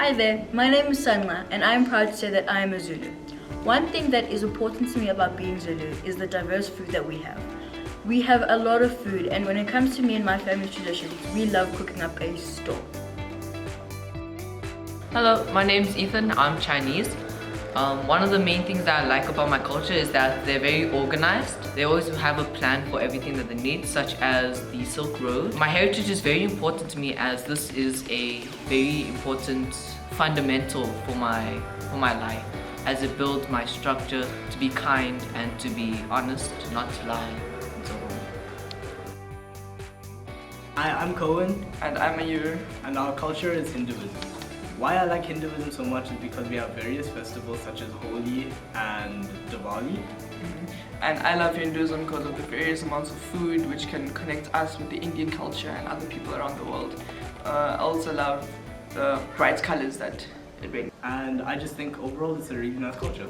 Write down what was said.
Hi there, my name is Sanla and I am proud to say that I am a Zulu. One thing that is important to me about being Zulu is the diverse food that we have. We have a lot of food, and when it comes to me and my family's traditions, we love cooking up a store. Hello, my name is Ethan. I'm Chinese. One of the main things that I like about my culture is that they're very organized. They always have a plan for everything that they need, such as the Silk Road. My heritage is very important to me, as this is a very important fundamental for my life, as it builds my structure to be kind and to be honest, not to lie, and so on. Hi, I'm Cohen. And I'm Ayur. And our culture is Hinduism. Why I like Hinduism so much is because we have various festivals such as Holi and Diwali. And I love Hinduism because of the various amounts of food which can connect us with the Indian culture and other people around the world. I also love the bright colors that it brings. And I just think overall it's a really nice culture.